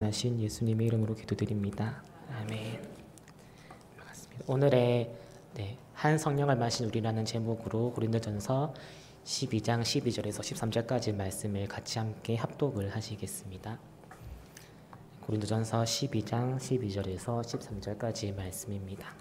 하신 예수님의 이름으로 기도드립니다. 아멘. 반갑습니다. 오늘의 한 성령을 마신 우리라는 제목으로 고린도전서 12장 12절에서 13절까지 말씀을 같이 함께 합독을 하시겠습니다. 고린도전서 12장 12절에서 13절까지 말씀입니다.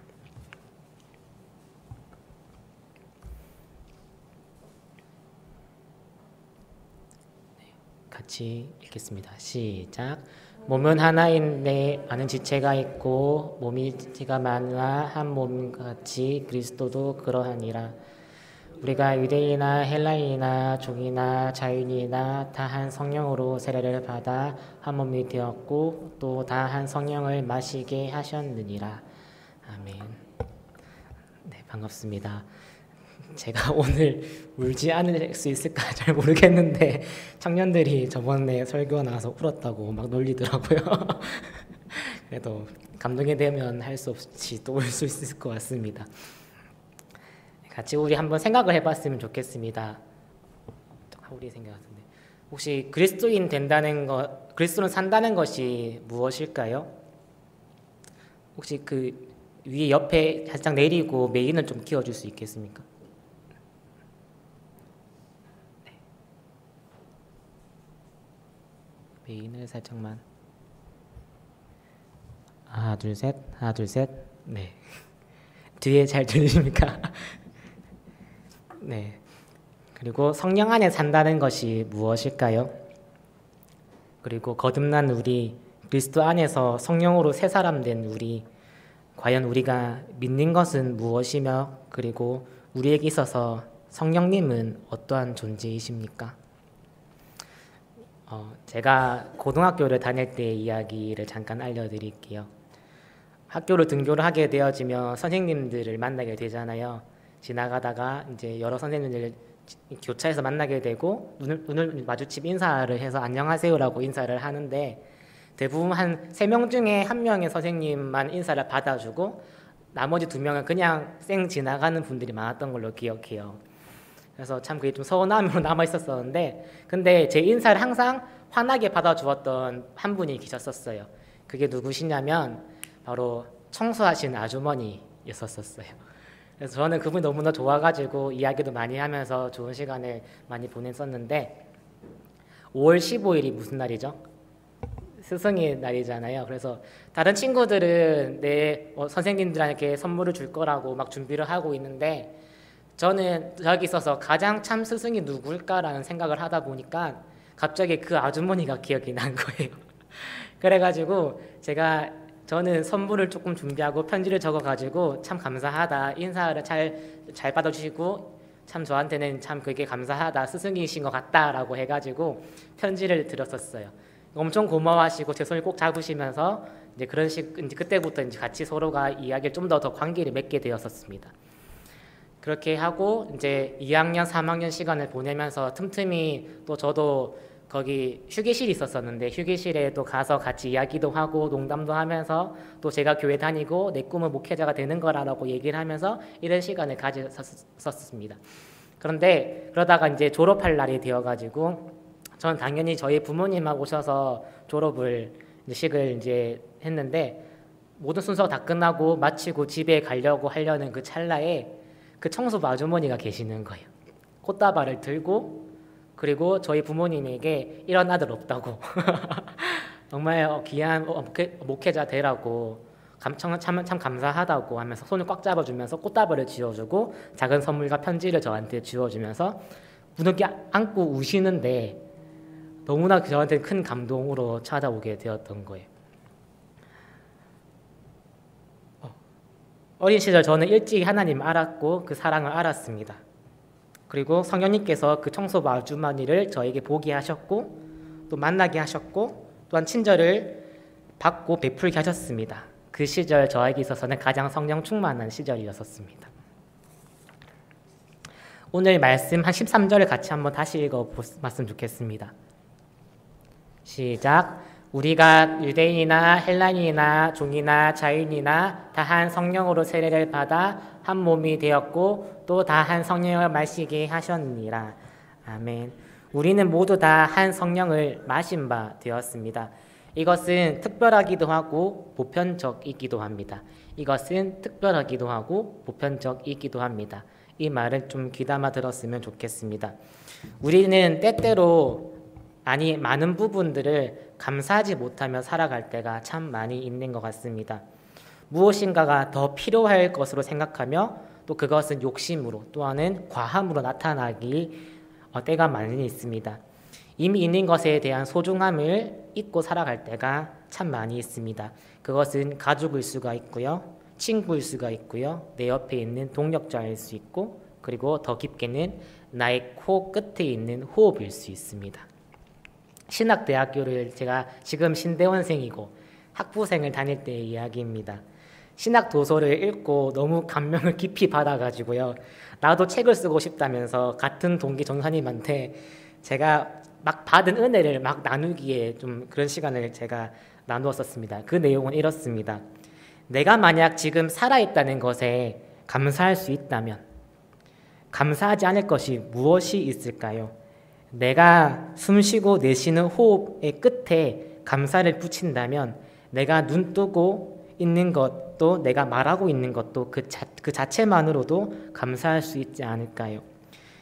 같이 읽겠습니다. 시작. 몸은 하나인데 많은 지체가 있고 몸이 지체가 많으나 한 몸같이 그리스도도 그러하니라. 우리가 유대인이나 헬라인이나 종이나 자유인이나 다 한 성령으로 세례를 받아 한 몸이 되었고 또 다 한 성령을 마시게 하셨느니라. 아멘. 네, 반갑습니다. 제가 오늘 울지 않을 수 있을까 잘 모르겠는데 청년들이 저번에 설교 나와서 울었다고 막 놀리더라고요. 그래도 감동이 되면 할 수 없이 또 울 수 있을 것 같습니다. 같이 우리 한번 생각을 해봤으면 좋겠습니다. 우리 생각 같은데 혹시 그리스도인 된다는 것, 그리스도는 산다는 것이 무엇일까요? 혹시 그 위에 옆에 살짝 내리고 메인을 좀 키워줄 수 있겠습니까? 메인을 살짝만. 하나 둘 셋, 하나 둘 셋. 네. 뒤에 잘 들리십니까? 네. 그리고 성령 안에 산다는 것이 무엇일까요? 그리고 거듭난 우리, 그리스도 안에서 성령으로 새 사람 된 우리, 과연 우리가 믿는 것은 무엇이며, 그리고 우리에게 있어서 성령님은 어떠한 존재이십니까? 제가 고등학교를 다닐 때 이야기를 잠깐 알려드릴게요. 학교를 등교를 하게 되어지면 선생님들을 만나게 되잖아요. 지나가다가 이제 여러 선생님들 교차해서 만나게 되고 눈을 마주치면 인사를 해서 안녕하세요라고 인사를 하는데 대부분 한 3명 중에 1명의 선생님만 인사를 받아주고 나머지 2명은 그냥 쌩 지나가는 분들이 많았던 걸로 기억해요. 그래서 참 그게 좀 서운함으로 남아 있었었는데 근데 제 인사를 항상 환하게 받아주었던 한 분이 계셨었어요. 그게 누구시냐면 바로 청소하신 아주머니였었어요. 그래서 저는 그분이 너무나 좋아가지고 이야기도 많이 하면서 좋은 시간을 많이 보냈었는데 5월 15일이 무슨 날이죠? 스승의 날이잖아요. 그래서 다른 친구들은 선생님들에게 선물을 줄 거라고 막 준비를 하고 있는데 저는 저기 있어서 가장 참 스승이 누굴까라는 생각을 하다 보니까 갑자기 그 아주머니가 기억이 난 거예요. 그래가지고 저는 선물을 조금 준비하고 편지를 적어가지고 참 감사하다, 인사를 잘 받아주시고 참 저한테는 참 그게 감사하다, 스승이신 것 같다라고 해가지고 편지를 드렸었어요. 엄청 고마워하시고 제 손을 꼭 잡으시면서 이제 이제 그때부터 이제 같이 서로가 이야기를 좀 더 관계를 맺게 되었었습니다. 그렇게 하고 이제 2학년, 3학년 시간을 보내면서 틈틈이 또 저도 거기 휴게실이 있었었는데 휴게실에도 가서 같이 이야기도 하고 농담도 하면서 또 제가 교회 다니고 내 꿈은 목회자가 되는 거라고 얘기를 하면서 이런 시간을 가졌었습니다. 그런데 그러다가 이제 졸업할 날이 되어가지고 저는 당연히 저희 부모님만 오셔서 식을 이제 했는데 모든 순서가 다 끝나고 마치고 집에 가려고 하려는 그 찰나에 그 청소부 아주머니가 계시는 거예요. 꽃다발을 들고 그리고 저희 부모님에게 이런 아들 없다고 정말 귀한 목회자 되라고 참 감사하다고 하면서 손을 꽉 잡아주면서 꽃다발을 쥐어주고 작은 선물과 편지를 저한테 쥐어주면서 무섭게 안고 우시는데 너무나 저한테 큰 감동으로 찾아오게 되었던 거예요. 어린 시절 저는 일찍 하나님 알았고 그 사랑을 알았습니다. 그리고 성령님께서 그 청소부 아주머니를 저에게 보게 하셨고 또 만나게 하셨고 또한 친절을 받고 베풀게 하셨습니다. 그 시절 저에게 있어서는 가장 성령 충만한 시절이었습니다. 오늘 말씀 한 13절을 같이 한번 다시 읽어봤으면 좋겠습니다. 시작. 우리가 유대인이나 헬라인이나 종이나 자유인이나 다 한 성령으로 세례를 받아 한 몸이 되었고 또 다 한 성령을 마시게 하셨느니라. 아멘. 우리는 모두 다 한 성령을 마신 바 되었습니다. 이것은 특별하기도 하고 보편적이기도 합니다. 이것은 특별하기도 하고 보편적이기도 합니다. 이 말을 좀 귀담아 들었으면 좋겠습니다. 우리는 때때로 많은 부분들을 감사하지 못하며 살아갈 때가 참 많이 있는 것 같습니다. 무엇인가가 더 필요할 것으로 생각하며 또 그것은 욕심으로 또는 과함으로 나타나기 때가 많이 있습니다. 이미 있는 것에 대한 소중함을 잊고 살아갈 때가 참 많이 있습니다. 그것은 가족일 수가 있고요, 친구일 수가 있고요, 내 옆에 있는 동력자일 수 있고, 그리고 더 깊게는 나의 코 끝에 있는 호흡일 수 있습니다. 신학대학교를 제가 지금 신대원생이고 학부생을 다닐 때의 이야기입니다. 신학 도서를 읽고 너무 감명을 깊이 받아가지고요, 나도 책을 쓰고 싶다면서 같은 동기 전사님한테 제가 막 받은 은혜를 막 나누기에 좀 그런 시간을 제가 나누었었습니다. 그 내용은 이렇습니다. 내가 만약 지금 살아있다는 것에 감사할 수 있다면 감사하지 않을 것이 무엇이 있을까요? 내가 숨쉬고 내쉬는 호흡의 끝에 감사를 붙인다면 내가 눈 뜨고 있는 것도 내가 말하고 있는 것도 그 자체만으로도 감사할 수 있지 않을까요?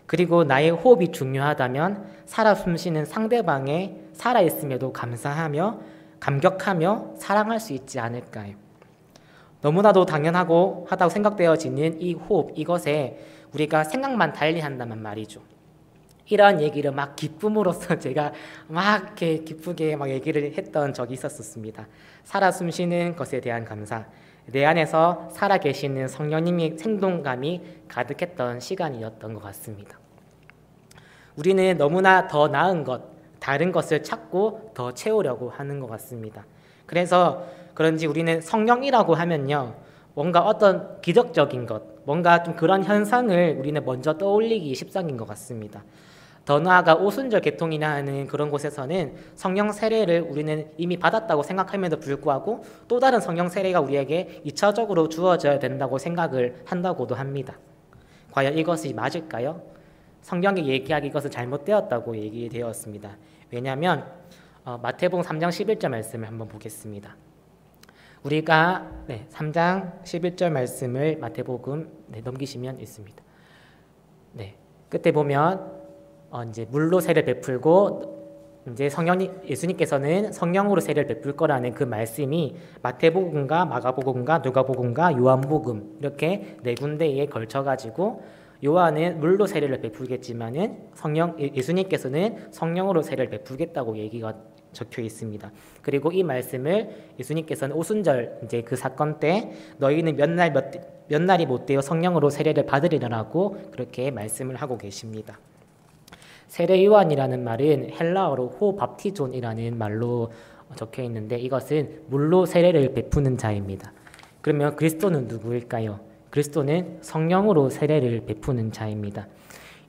그리고 나의 호흡이 중요하다면 살아 숨쉬는 상대방의 살아있음에도 감사하며 감격하며 사랑할 수 있지 않을까요? 너무나도 당연하고 하다고 생각되어지는 이 호흡, 이것에 우리가 생각만 달리한다면 말이죠. 이러한 얘기를 막 기쁨으로써 제가 막 이렇게 기쁘게 막 얘기를 했던 적이 있었습니다. 살아 숨쉬는 것에 대한 감사, 내 안에서 살아계시는 성령님의 생동감이 가득했던 시간이었던 것 같습니다. 우리는 너무나 더 나은 것, 다른 것을 찾고 더 채우려고 하는 것 같습니다. 그래서 그런지 우리는 성령이라고 하면요, 뭔가 어떤 기적적인 것, 뭔가 좀 그런 현상을 우리는 먼저 떠올리기 십상인 것 같습니다. 더 나아가 오순절 개통이나 하는 그런 곳에서는 성령 세례를 우리는 이미 받았다고 생각함에도 불구하고 또 다른 성령 세례가 우리에게 2차적으로 주어져야 된다고 생각을 한다고도 합니다. 과연 이것이 맞을까요? 성경이 얘기하기 이것은 잘못되었다고 얘기되었습니다. 왜냐하면 마태복음 3장 11절 말씀을 한번 보겠습니다. 우리가 3장 11절 말씀을 마태복음 넘기시면 있습니다. 끝에 보면 이제 물로 세례를 베풀고 이제 예수님께서는 성령으로 세례를 베풀 거라는 그 말씀이 마태복음과 마가복음과 누가복음과 요한복음 이렇게 네 군데에 걸쳐 가지고 요한은 물로 세례를 베풀겠지만은 예수님께서는 성령으로 세례를 베풀겠다고 얘기가 적혀 있습니다. 그리고 이 말씀을 예수님께서는 오순절 이제 그 사건 때 너희는 몇 날이 못 되어 성령으로 세례를 받으리라고 그렇게 말씀을 하고 계십니다. 세례 요한이라는 말은 헬라어로 호밥티존이라는 말로 적혀 있는데 이것은 물로 세례를 베푸는 자입니다. 그러면 그리스도는 누구일까요? 그리스도는 성령으로 세례를 베푸는 자입니다.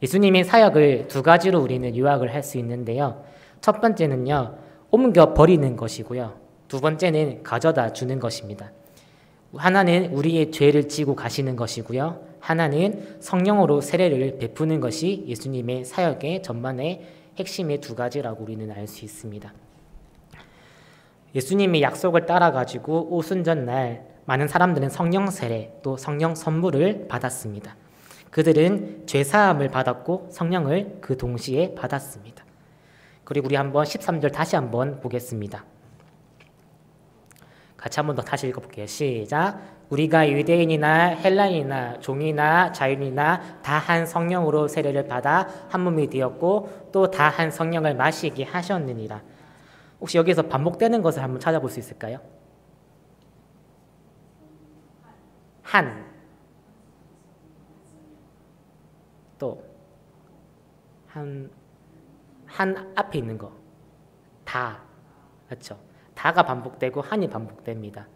예수님의 사역을 두 가지로 우리는 요약을 할 수 있는데요. 첫 번째는요, 옮겨 버리는 것이고요. 두 번째는 가져다 주는 것입니다. 하나는 우리의 죄를 지고 가시는 것이고요. 하나는 성령으로 세례를 베푸는 것이 예수님의 사역의 전반의 핵심의 두 가지라고 우리는 알 수 있습니다. 예수님의 약속을 따라가지고 오순절 날 많은 사람들은 성령 세례 또 성령 선물을 받았습니다. 그들은 죄사함을 받았고 성령을 그 동시에 받았습니다. 그리고 우리 한번 13절 다시 한번 보겠습니다. 같이 한번 더 다시 읽어볼게요. 시작. 우리가 유대인이나 헬라인이나 종이나 자유인이나 다 한 성령으로 세례를 받아 한 몸이 되었고 또 다 한 성령을 마시게 하셨느니라. 혹시 여기서 반복되는 것을 한번 찾아볼 수 있을까요? 한 앞에 있는 거, 다, 그렇죠? 다가 반복되고 한이 반복됩니다.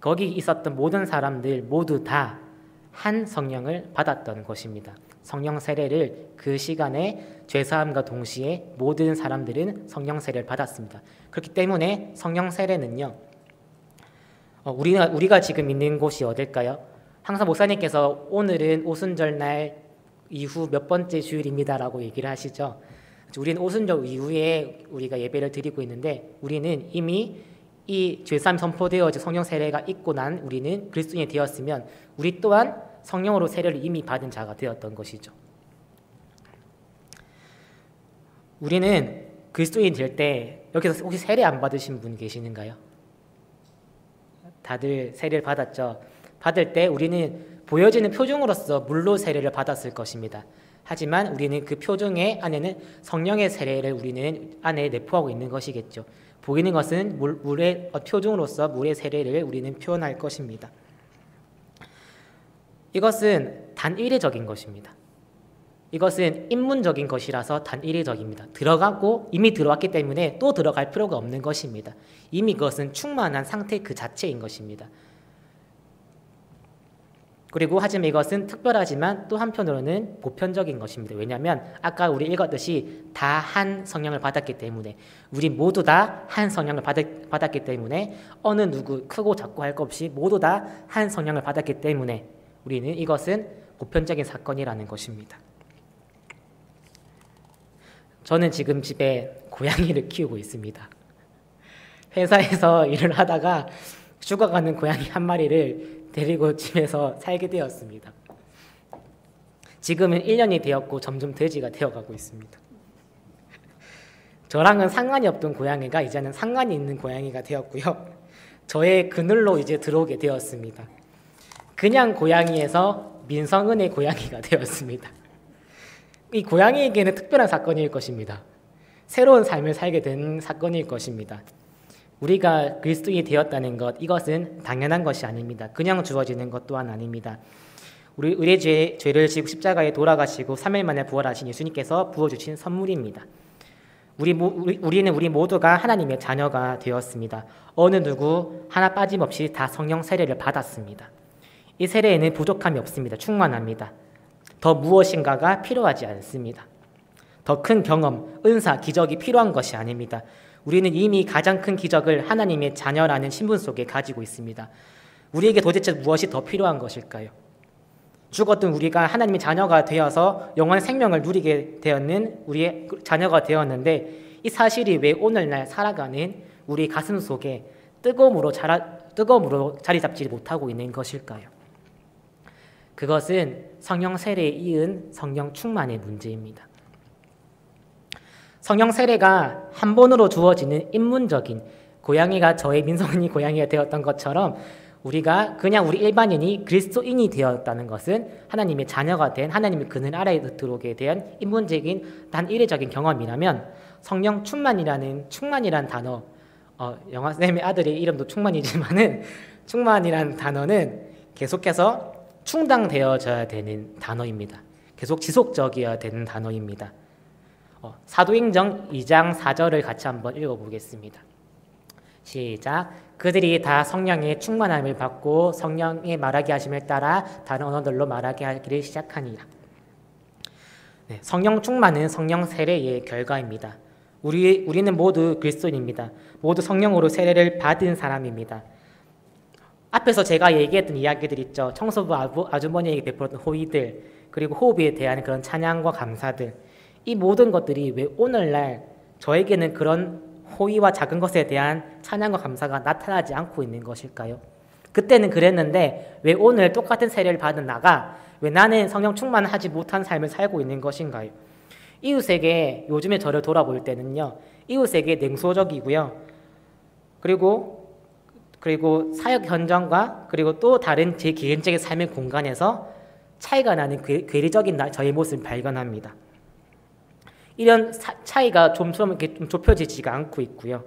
거기 있었던 모든 사람들 모두 다 한 성령을 받았던 것입니다. 성령 세례를 그 시간에 죄사함과 동시에 모든 사람들은 성령 세례를 받았습니다. 그렇기 때문에 성령 세례는요, 우리가 지금 있는 곳이 어딜까요? 항상 목사님께서 오늘은 오순절 날 이후 몇 번째 주일입니다라고 얘기를 하시죠. 우리는 오순절 이후에 우리가 예배를 드리고 있는데 우리는 이미 이 죄사함이 선포되어져 성령 세례가 있고 난 우리는 그리스도인이 되었으면 우리 또한 성령으로 세례를 이미 받은 자가 되었던 것이죠. 우리는 그리스도인 될 때 여기서 혹시 세례 안 받으신 분 계시는가요? 다들 세례를 받았죠. 받을 때 우리는 보여지는 표징으로서 물로 세례를 받았을 것입니다. 하지만 우리는 그 표징의 안에는 성령의 세례를 우리는 안에 내포하고 있는 것이겠죠. 보이는 것은 물의 표징으로서 물의 세례를 우리는 표현할 것입니다. 이것은 단일의적인 것입니다. 이것은 입문적인 것이라서 단일의적입니다. 들어가고 이미 들어왔기 때문에 또 들어갈 필요가 없는 것입니다. 이미 그것은 충만한 상태 그 자체인 것입니다. 그리고 하지만 이것은 특별하지만 또 한편으로는 보편적인 것입니다. 왜냐하면 아까 우리 읽었듯이 다 한 성령을 받았기 때문에 우리 모두 다 한 성령을 받았기 때문에 어느 누구 크고 작고 할 것 없이 모두 다 한 성령을 받았기 때문에 우리는 이것은 보편적인 사건이라는 것입니다. 저는 지금 집에 고양이를 키우고 있습니다. 회사에서 일을 하다가 죽어가는 고양이 한 마리를 데리고 집에서 살게 되었습니다. 지금은 1년이 되었고 점점 돼지가 되어가고 있습니다. 저랑은 상관이 없던 고양이가 이제는 상관이 있는 고양이가 되었고요. 저의 그늘로 이제 들어오게 되었습니다. 그냥 고양이에서 민성은의 고양이가 되었습니다. 이 고양이에게는 특별한 사건일 것입니다. 새로운 삶을 살게 된 사건일 것입니다. 우리가 그리스도인이 되었다는 것, 이것은 당연한 것이 아닙니다. 그냥 주어지는 것 또한 아닙니다. 우리의 죄를 지고 십자가에 돌아가시고 3일 만에 부활하신 예수님께서 부어주신 선물입니다. 우리는 우리 모두가 하나님의 자녀가 되었습니다. 어느 누구 하나 빠짐없이 다 성령 세례를 받았습니다. 이 세례에는 부족함이 없습니다. 충만합니다. 더 무엇인가가 필요하지 않습니다. 더 큰 경험, 은사, 기적이 필요한 것이 아닙니다. 우리는 이미 가장 큰 기적을 하나님의 자녀라는 신분 속에 가지고 있습니다. 우리에게 도대체 무엇이 더 필요한 것일까요? 죽었던 우리가 하나님의 자녀가 되어서 영원의 생명을 누리게 되었는 우리의 자녀가 되었는데 이 사실이 왜 오늘날 살아가는 우리 가슴 속에 뜨거움으로 자리 잡지 못하고 있는 것일까요? 그것은 성령 세례에 이은 성령 충만의 문제입니다. 성령 세례가 한 번으로 주어지는 입문적인 고양이가 저의 민성은이 고양이가 되었던 것처럼 우리가 그냥 우리 일반인이 그리스도인이 되었다는 것은 하나님의 자녀가 된 하나님의 그늘 아래에 들어오게 된 입문적인 단일회적인 경험이라면 성령 충만이라는 단어 영화 쌤의 아들의 이름도 충만이지만은 충만이라는 단어는 계속해서 충당되어져야 되는 단어입니다. 계속 지속적이어야 되는 단어입니다. 사도행전 2장 4절을 같이 한번 읽어보겠습니다. 시작. 그들이 다 성령의 충만함을 받고 성령의 말하게 하심을 따라 다른 언어들로 말하게 하기를 시작하니라. 네, 성령 충만은 성령 세례의 결과입니다. 우리는 모두 그리스도인입니다. 모두 성령으로 세례를 받은 사람입니다. 앞에서 제가 얘기했던 이야기들 있죠. 청소부 아주머니에게 베풀었던 호의들, 그리고 호흡에 대한 그런 찬양과 감사들, 이 모든 것들이 왜 오늘날 저에게는 그런 호의와 작은 것에 대한 찬양과 감사가 나타나지 않고 있는 것일까요? 그때는 그랬는데 왜 오늘 똑같은 세례를 받은 나가 왜 나는 성령 충만하지 못한 삶을 살고 있는 것인가요? 이웃에게 요즘에 저를 돌아볼 때는요, 이웃에게 냉소적이고요. 그리고 사역 현장과 그리고 또 다른 제 개인적인 삶의 공간에서 차이가 나는 괴리적인 저의 모습을 발견합니다. 이런 차이가 좀처럼 이렇게 좀 좁혀지지가 않고 있고요.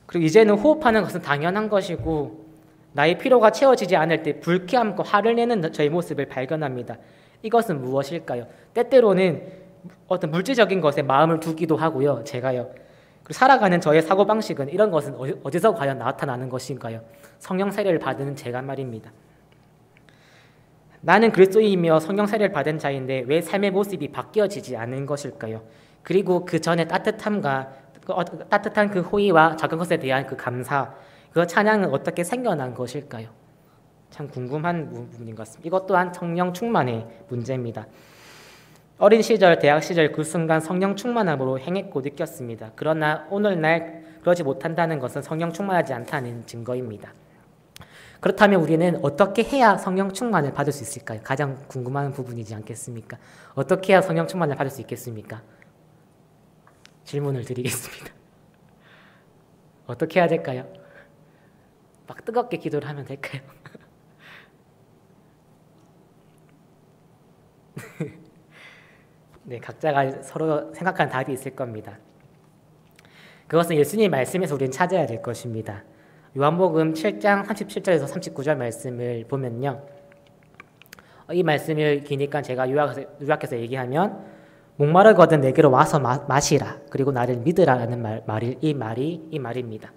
그리고 이제는 호흡하는 것은 당연한 것이고 나의 필요가 채워지지 않을 때 불쾌함과 화를 내는 저의 모습을 발견합니다. 이것은 무엇일까요? 때때로는 어떤 물질적인 것에 마음을 두기도 하고요. 제가요. 그리고 살아가는 저의 사고방식은 이런 것은 어디서 과연 나타나는 것인가요? 성령 세례를 받은 제가 말입니다. 나는 그리스도인이며 성령 세례를 받은 자인데 왜 삶의 모습이 바뀌어지지 않은 것일까요? 그리고 그 전에 따뜻한 그 호의와 작은 것에 대한 그 감사, 그 찬양은 어떻게 생겨난 것일까요? 참 궁금한 부분인 것 같습니다. 이것 또한 성령 충만의 문제입니다. 어린 시절, 대학 시절 그 순간 성령 충만함으로 행했고 느꼈습니다. 그러나 오늘날 그러지 못한다는 것은 성령 충만하지 않다는 증거입니다. 그렇다면 우리는 어떻게 해야 성령 충만을 받을 수 있을까요? 가장 궁금한 부분이지 않겠습니까? 어떻게 해야 성령 충만을 받을 수 있겠습니까? 질문을 드리겠습니다. 어떻게 해야 될까요? 막 뜨겁게 기도를 하면 될까요? 네, 각자가 서로 생각하는 답이 있을 겁니다. 그것은 예수님의 말씀에서 우리는 찾아야 될 것입니다. 요한복음 7장 37절에서 39절 말씀을 보면요. 이 말씀을 기니까 제가 요약해서 얘기하면 목마르거든 내게로 와서 마시라. 그리고 나를 믿으라라는 이 말입니다.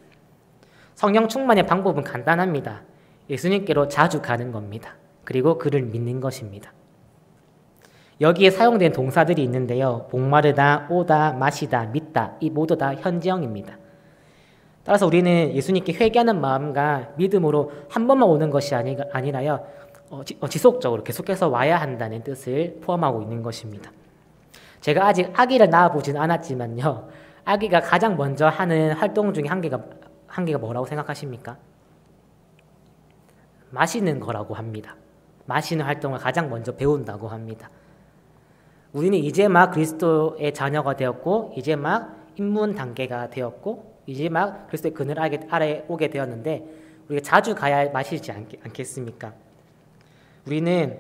성령 충만의 방법은 간단합니다. 예수님께로 자주 가는 겁니다. 그리고 그를 믿는 것입니다. 여기에 사용된 동사들이 있는데요. 목마르다, 오다, 마시다, 믿다 이 모두 다 현재형입니다. 따라서 우리는 예수님께 회개하는 마음과 믿음으로 한 번만 오는 것이 아니라요. 지속적으로 계속해서 와야 한다는 뜻을 포함하고 있는 것입니다. 제가 아직 아기를 낳아보지는 않았지만요. 아기가 가장 먼저 하는 활동 중에 한 개가 뭐라고 생각하십니까? 마시는 거라고 합니다. 마시는 활동을 가장 먼저 배운다고 합니다. 우리는 이제 막 그리스도의 자녀가 되었고 이제 막 입문 단계가 되었고 이제 막 그리스도의 그늘 아래 오게 되었는데 우리가 자주 가야 마시지 않겠습니까? 우리는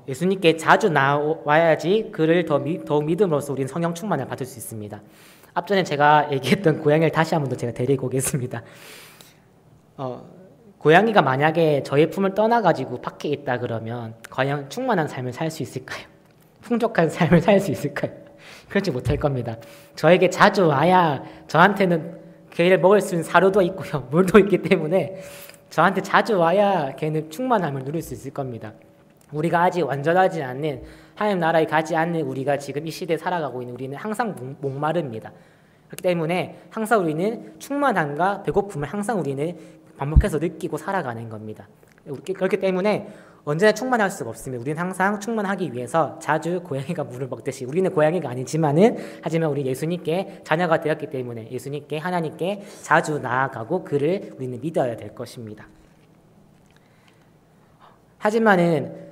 예수님께 자주 나와야지 그를 더욱 믿음으로써 우리는 성령 충만을 받을 수 있습니다. 앞전에 제가 얘기했던 고양이를 다시 한 번 더 제가 데리고 오겠습니다. 고양이가 만약에 저의 품을 떠나가지고 밖에 있다 그러면 과연 충만한 삶을 살 수 있을까요? 풍족한 삶을 살 수 있을까요? 그렇지 못할 겁니다. 저에게 자주 와야 저한테는 걔를 먹을 수 있는 사료도 있고요. 물도 있기 때문에 저한테 자주 와야 걔는 충만함을 누릴 수 있을 겁니다. 우리가 아직 완전하지 않는 하나님 나라에 가지 않는 우리가 지금 이 시대에 살아가고 있는 우리는 항상 목마릅니다. 그렇기 때문에 항상 우리는 충만함과 배고픔을 항상 우리는 반복해서 느끼고 살아가는 겁니다. 그렇기 때문에 언제나 충만할 수가 없습니다. 우리는 항상 충만하기 위해서 자주 고양이가 물을 먹듯이 우리는 고양이가 아니지만은 하지만 우리 예수님께 자녀가 되었기 때문에 예수님께 하나님께 자주 나아가고 그를 우리는 믿어야 될 것입니다. 하지만은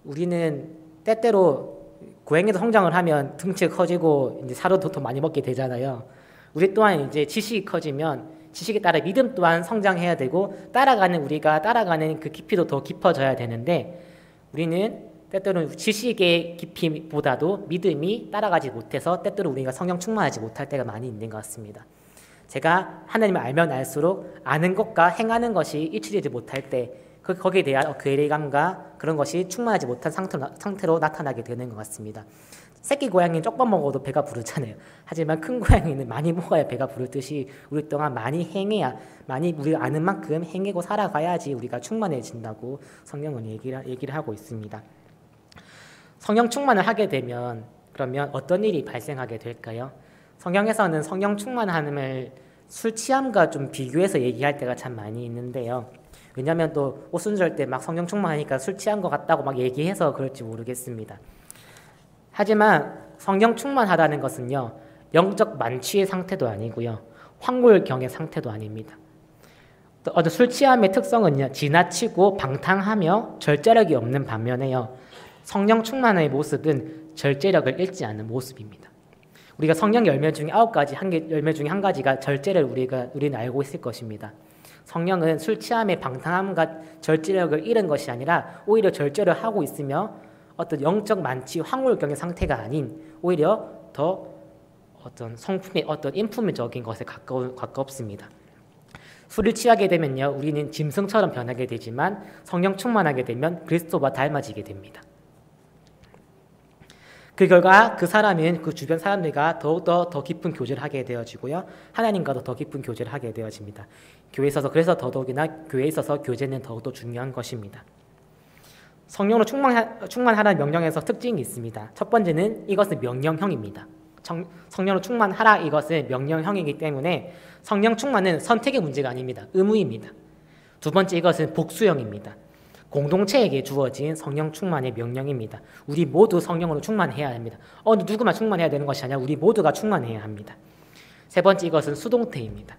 우리는 때때로 고양이도 성장을 하면 등치가 커지고 이제 사료도 더 많이 먹게 되잖아요. 우리 또한 이제 지식이 커지면 지식에 따라 믿음 또한 성장해야 되고 우리가 따라가는 그 깊이도 더 깊어져야 되는데 우리는 때때로는 지식의 깊이보다도 믿음이 따라가지 못해서 때때로 우리가 성령 충만하지 못할 때가 많이 있는 것 같습니다. 제가 하나님을 알면 알수록 아는 것과 행하는 것이 일치되지 못할 때 거기에 대한 괴리감과 그런 것이 충만하지 못한 상태로 나타나게 되는 것 같습니다. 새끼 고양이는 조금 먹어도 배가 부르잖아요. 하지만 큰 고양이는 많이 먹어야 배가 부르듯이 우리 동안 많이 행해야 우리가 아는 만큼 행하고 살아가야지 우리가 충만해진다고 성경은 얘기를 하고 있습니다. 성령 충만을 하게 되면 그러면 어떤 일이 발생하게 될까요? 성경에서는 성령 충만함을 술 취함과 좀 비교해서 얘기할 때가 참 많이 있는데요. 왜냐하면 또 오순절 때 막 성령 충만하니까 술 취한 것 같다고 막 얘기해서 그럴지 모르겠습니다. 하지만 성령 충만하다는 것은요, 영적 만취의 상태도 아니고요, 황홀경의 상태도 아닙니다. 또 술 취함의 특성은요, 지나치고 방탕하며 절제력이 없는 반면에요, 성령 충만의 모습은 절제력을 잃지 않는 모습입니다. 우리가 성령 열매 중에 9가지, 열매 중에 한 가지가 절제를 우리는 알고 있을 것입니다. 성령은 술 취함의 방탕함과 절제력을 잃은 것이 아니라 오히려 절제를 하고 있으며 어떤 영적 만취, 황홀경의 상태가 아닌 오히려 더 어떤 성품의 어떤 인품적인 것에 가깝습니다. 술을 취하게 되면요, 우리는 짐승처럼 변하게 되지만 성령 충만하게 되면 그리스도와 닮아지게 됩니다. 그 결과 그 사람은 그 주변 사람들과 더욱더 더 깊은 교제를 하게 되어지고요, 하나님과도 더 깊은 교제를 하게 되어집니다. 교회에 있어서 그래서 더더욱이나 교회에 있어서 교제는 더욱더 중요한 것입니다. 성령으로 충만하라는 명령에서 특징이 있습니다. 첫 번째는 이것은 명령형입니다. 성령으로 충만하라 이것은 명령형이기 때문에 성령 충만은 선택의 문제가 아닙니다. 의무입니다. 두 번째 이것은 복수형입니다. 공동체에게 주어진 성령 충만의 명령입니다. 우리 모두 성령으로 충만해야 합니다. 누구만 충만해야 되는 것이 아니라 우리 모두가 충만해야 합니다. 세 번째, 이것은 수동태입니다.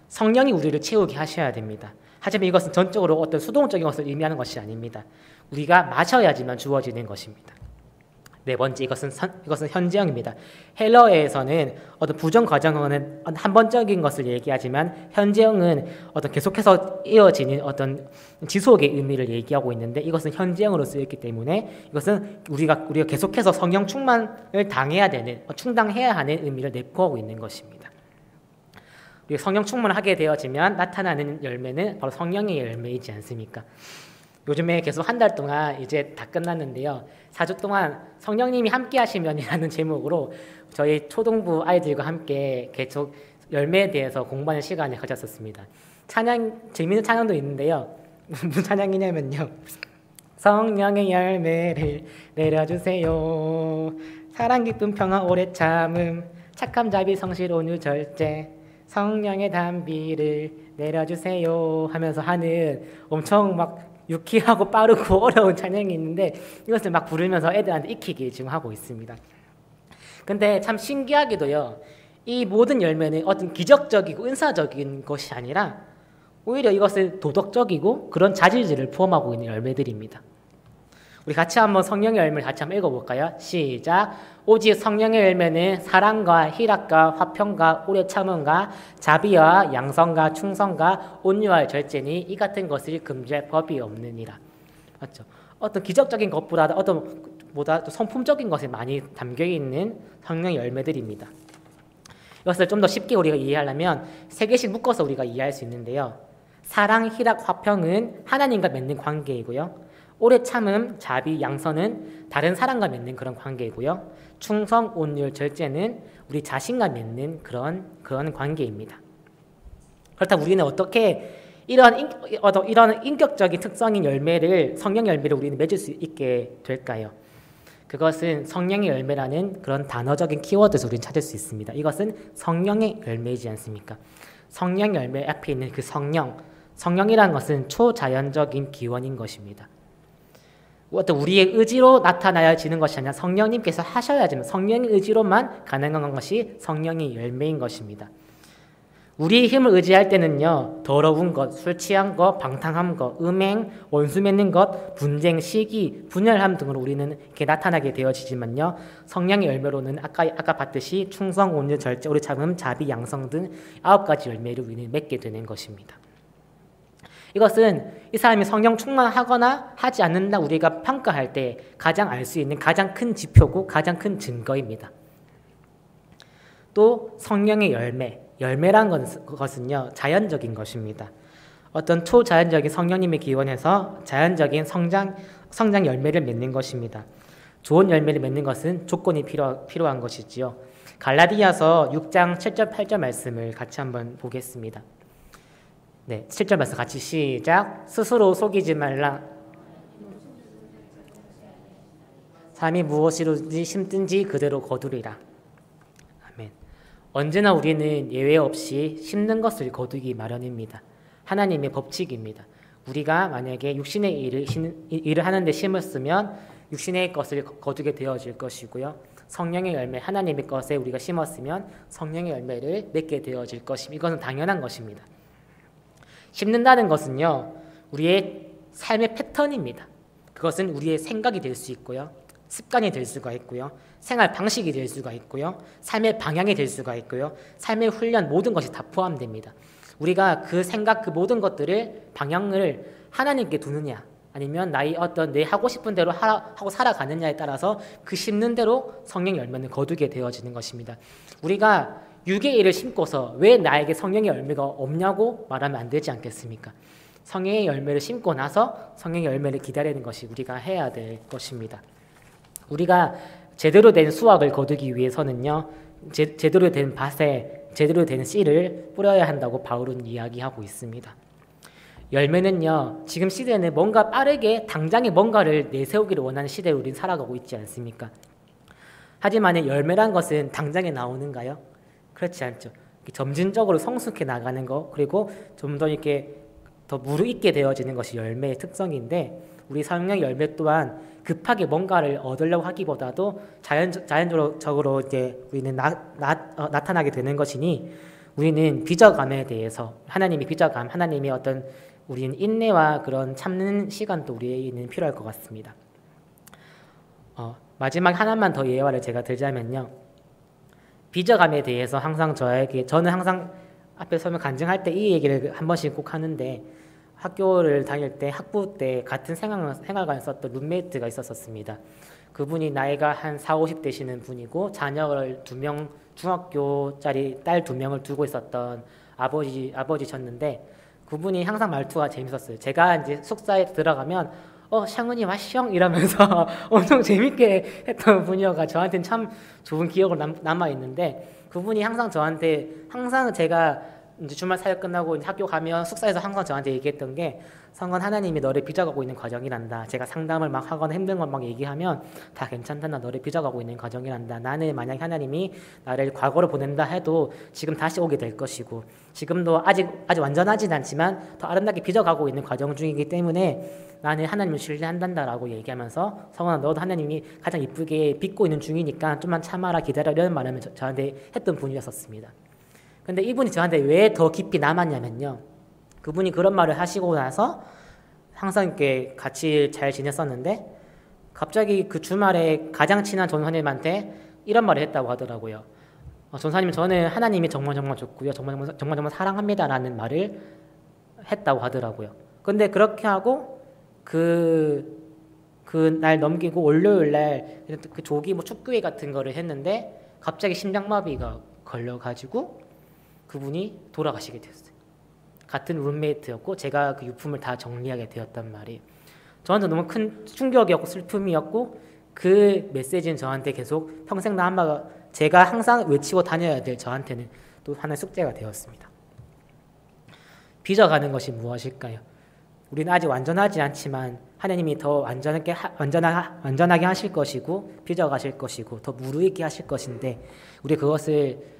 성령이 우리를 채우게 하셔야 됩니다. 하지만 이것은 전적으로 어떤 수동적인 것을 의미하는 것이 아닙니다. 우리가 마셔야지만 주어지는 것입니다. 네 번째, 이것은 현재형입니다. 헬러어에서는 어떤 부정 과정어는 한 번적인 것을 얘기하지만 현재형은 어떤 계속해서 이어지는 어떤 지속의 의미를 얘기하고 있는데, 이것은 현재형으로 쓰였기 때문에 이것은 우리가 계속해서 성령 충만을 당해야 되는, 충당해야 하는 의미를 내포하고 있는 것입니다. 우리가 성령 충만을 하게 되어지면 나타나는 열매는 바로 성령의 열매이지 않습니까? 요즘에 계속 한 달 동안 이제 다 끝났는데요. 4주 동안 성령님이 함께 하시면이라는 제목으로 저희 초등부 아이들과 함께 계속 열매에 대해서 공부하는 시간을 가졌었습니다. 재미있는 찬양도 있는데요. 무슨 찬양이냐면요. 성령의 열매를 내려주세요. 사랑, 기쁨, 평화, 오래 참음, 착함, 자비, 성실, 온유, 절제, 성령의 단비를 내려주세요 하면서 하는 엄청 막 유쾌하고 빠르고 어려운 찬양이 있는데, 이것을 막 부르면서 애들한테 익히게 지금 하고 있습니다. 근데 참 신기하게도요, 이 모든 열매는 어떤 기적적이고 은사적인 것이 아니라 오히려 이것은 도덕적이고 그런 자질들을 포함하고 있는 열매들입니다. 우리 같이 한번 성령의 열매를 같이 한번 읽어볼까요? 시작. 오직 성령의 열매는 사랑과 희락과 화평과 오래 참음과 자비와 양성과 충성과 온유와 절제니 이 같은 것을 금지할 법이 없느니라. 맞죠? 어떤 기적적인 것보다 보다 또 성품적인 것이 많이 담겨 있는 성령의 열매들입니다. 이것을 좀 더 쉽게 우리가 이해하려면 세 개씩 묶어서 우리가 이해할 수 있는데요. 사랑, 희락, 화평은 하나님과 맺는 관계이고요. 오래 참음, 자비, 양선은 다른 사람과 맺는 그런 관계이고요. 충성, 온유, 절제는 우리 자신과 맺는 그런 관계입니다. 그렇다면 우리는 어떻게 이런 인격적인 특성인 열매를, 성령 열매를 우리는 맺을 수 있게 될까요? 그것은 성령의 열매라는 그런 단어적인 키워드에서 우리는 찾을 수 있습니다. 이것은 성령의 열매이지 않습니까? 성령 열매 앞에 있는 그 성령이라는 것은 초자연적인 기원인 것입니다. 어떤 우리의 의지로 나타나야지는 것이 아니라 성령님께서 하셔야지만, 성령의 의지로만 가능한 것이 성령의 열매인 것입니다. 우리의 힘을 의지할 때는요, 더러운 것, 술 취한 것, 방탕한 것, 음행, 원수 맺는 것, 분쟁, 시기, 분열함 등으로 우리는 이렇게 나타나게 되어지지만요, 성령의 열매로는 아까 봤듯이 충성, 온유, 절제, 오래 참음, 자비, 양성 등 9가지 열매를 우리는 맺게 되는 것입니다. 이것은 이 사람이 성령 충만하거나 하지 않는다 우리가 평가할 때 가장 알 수 있는 가장 큰 지표고 가장 큰 증거입니다. 또 성령의 열매라는 것은요, 자연적인 것입니다. 어떤 초자연적인 성령님의 기원에서 자연적인 성장 열매를 맺는 것입니다. 좋은 열매를 맺는 것은 조건이 필요한 것이지요. 갈라디아서 6장 7절 8절 말씀을 같이 한번 보겠습니다. 네, 7절 말씀 같이 시작. 스스로 속이지 말라. 삶이 무엇이든지 심든지 그대로 거두리라. 아멘. 언제나 우리는 예외 없이 심는 것을 거두기 마련입니다. 하나님의 법칙입니다. 우리가 만약에 육신의 일을 하는데 심었으면 육신의 것을 거두게 되어질 것이고요. 성령의 열매, 하나님의 것에 우리가 심었으면 성령의 열매를 맺게 되어질 것입니다. 이것은 당연한 것입니다. 심는다는 것은요, 우리의 삶의 패턴입니다. 그것은 우리의 생각이 될 수 있고요, 습관이 될 수가 있고요, 생활 방식이 될 수가 있고요, 삶의 방향이 될 수가 있고요, 삶의 훈련, 모든 것이 다 포함됩니다. 우리가 그 생각, 그 모든 것들을 방향을 하나님께 두느냐, 아니면 내 하고 싶은 대로 하고 살아가느냐에 따라서 그 심는 대로 성령의 열매는 거두게 되어지는 것입니다. 우리가 육의 일을 심고서 왜 나에게 성령의 열매가 없냐고 말하면 안 되지 않겠습니까? 성령의 열매를 심고 나서 성령의 열매를 기다리는 것이 우리가 해야 될 것입니다. 우리가 제대로 된 수확을 거두기 위해서는요, 제대로 된 밭에 제대로 된 씨를 뿌려야 한다고 바울은 이야기하고 있습니다. 열매는요, 지금 시대는 뭔가 빠르게 당장에 뭔가를 내세우기를 원하는 시대에 우리는 살아가고 있지 않습니까? 하지만 열매란 것은 당장에 나오는가요? 그렇지 않죠. 점진적으로 성숙해 나가는 거, 그리고 좀 더 이렇게 더 무르익게 되어지는 것이 열매의 특성인데 우리 성령의 열매 또한 급하게 뭔가를 얻으려고 하기보다도 자연적으로 이제 우리는 나타나게 되는 것이니 우리는 빚어감에 대해서 하나님이 빚어감, 하나님의 어떤 우리는 인내와 그런 참는 시간도 우리에게는 필요할 것 같습니다. 마지막 하나만 더 예화를 제가 들자면요. 빚어감에 대해서 저는 항상 앞에 서면 간증할 때 이 얘기를 한 번씩 꼭 하는데 학교를 다닐 때 학부 때 같은 생활관에 썼던 룸메이트가 있었습니다. 그분이 나이가 한 40, 50 되시는 분이고 자녀를 2명 중학교짜리 딸 2명을 두고 있었던 아버지셨는데 그분이 항상 말투가 재밌었어요. 제가 이제 숙사에 들어가면 샹은이 와숑 이러면서 엄청 재밌게 했던 분이어가 저한테는 참 좋은 기억으로 남아 있는데 그분이 항상 저한테 제가 이제 주말 사역 끝나고 학교 가면 숙사에서 항상 저한테 얘기했던 게 성건 하나님이 너를 빚어가고 있는 과정이란다. 제가 상담을 막 하거나 힘든 것 막 얘기하면 다 괜찮다. 나 너를 빚어가고 있는 과정이란다. 나는 만약 하나님이 나를 과거로 보낸다 해도 지금 다시 오게 될 것이고 지금도 아직 완전하진 않지만 더 아름답게 빚어가고 있는 과정 중이기 때문에 나는 하나님을 신뢰한단다라고 얘기하면서 성원아 너도 하나님이 가장 이쁘게 빚고 있는 중이니까 좀만 참아라 기다려 이런 말을 저한테 했던 분이었었습니다. 근데 이분이 저한테 왜 더 깊이 남았냐면요. 그분이 그런 말을 하시고 나서 항상 이렇게 같이 잘 지냈었는데 갑자기 그 주말에 가장 친한 전사님한테 이런 말을 했다고 하더라고요. 전사님 저는 하나님이 정말 좋고요. 정말 사랑합니다라는 말을 했다고 하더라고요. 근데 그렇게 하고 그 날 넘기고 월요일 날 그 조기 축구회 같은 거를 했는데 갑자기 심장마비가 걸려가지고 그분이 돌아가시게 되었어요. 같은 룸메이트였고 제가 그 유품을 다 정리하게 되었단 말이에요. 저한테 너무 큰 충격이었고 슬픔이었고 그 메시지는 저한테 계속 평생 제가 항상 외치고 다녀야 될 저한테는 또 하나의 숙제가 되었습니다. 빚어가는 것이 무엇일까요? 우리는 아직 완전하지 않지만 하나님이 더 완전하게 하실 것이고 빚어가실 것이고 더 무르익게 하실 것인데 우리 그것을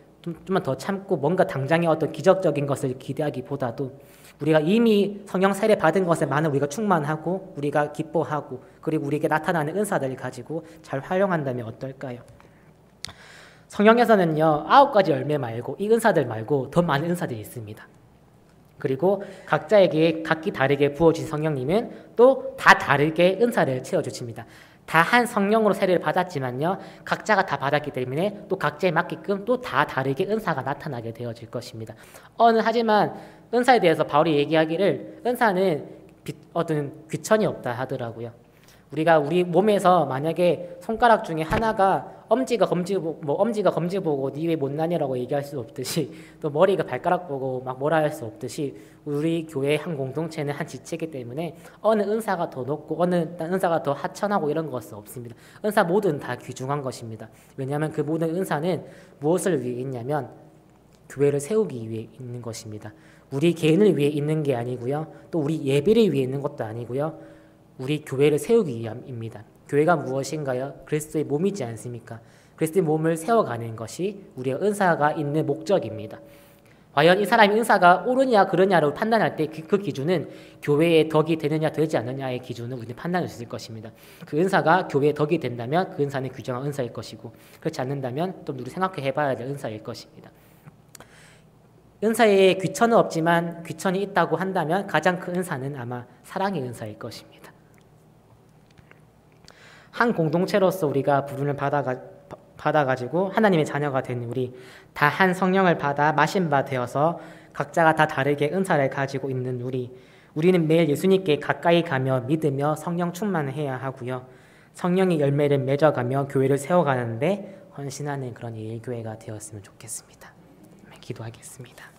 좀만 더 참고 뭔가 당장의 어떤 기적적인 것을 기대하기보다도 우리가 이미 성령 세례 받은 것에 많은 우리가 충만하고 우리가 기뻐하고 그리고 우리에게 나타나는 은사들을 가지고 잘 활용한다면 어떨까요? 성령에서는요 9가지 열매 말고 이 은사들 말고 더 많은 은사들이 있습니다. 그리고 각자에게 각기 다르게 부어주신 성령님은 또 다 다르게 은사를 채워주십니다. 다 한 성령으로 세례를 받았지만요 각자가 다 받았기 때문에 또 각자에 맞게끔 또 다 다르게 은사가 나타나게 되어질 것입니다. 하지만 은사에 대해서 바울이 얘기하기를 은사는 어떤 귀천이 없다 하더라고요. 우리 몸에서 만약에 손가락 중에 하나가 엄지가 검지 보고 니 왜 못나냐라고 얘기할 수 없듯이 또 머리가 발가락 보고 막 뭐라 할 수 없듯이 우리 교회 한 공동체는 한 지체이기 때문에 어느 은사가 더 높고 어느 은사가 더 하천하고 이런 것은 없습니다. 은사 모든 다 귀중한 것입니다. 왜냐하면 그 모든 은사는 무엇을 위해 있냐면 교회를 세우기 위해 있는 것입니다. 우리 개인을 위해 있는 게 아니고요. 또 우리 예배를 위해 있는 것도 아니고요. 우리 교회를 세우기 위함입니다. 교회가 무엇인가요? 그리스도의 몸이지 않습니까? 그리스도의 몸을 세워가는 것이 우리의 은사가 있는 목적입니다. 과연 이 사람이 은사가 옳으냐 그러냐를 판단할 때 그 기준은 교회의 덕이 되느냐 되지 않느냐의 기준을 우리는 판단할 수 있을 것입니다. 그 은사가 교회의 덕이 된다면 그 은사는 귀중한 은사일 것이고 그렇지 않는다면 또 우리 생각해 봐야 될 은사일 것입니다. 은사에 귀천은 없지만 귀천이 있다고 한다면 가장 큰 은사는 아마 사랑의 은사일 것입니다. 한 공동체로서 우리가 부름을 받아가지고 하나님의 자녀가 된 우리 다 한 성령을 받아 마신 바 되어서 각자가 다 다르게 은사를 가지고 있는 우리는 매일 예수님께 가까이 가며 믿으며 성령 충만해야 하고요. 성령의 열매를 맺어가며 교회를 세워가는데 헌신하는 그런 예일교회가 되었으면 좋겠습니다. 기도하겠습니다.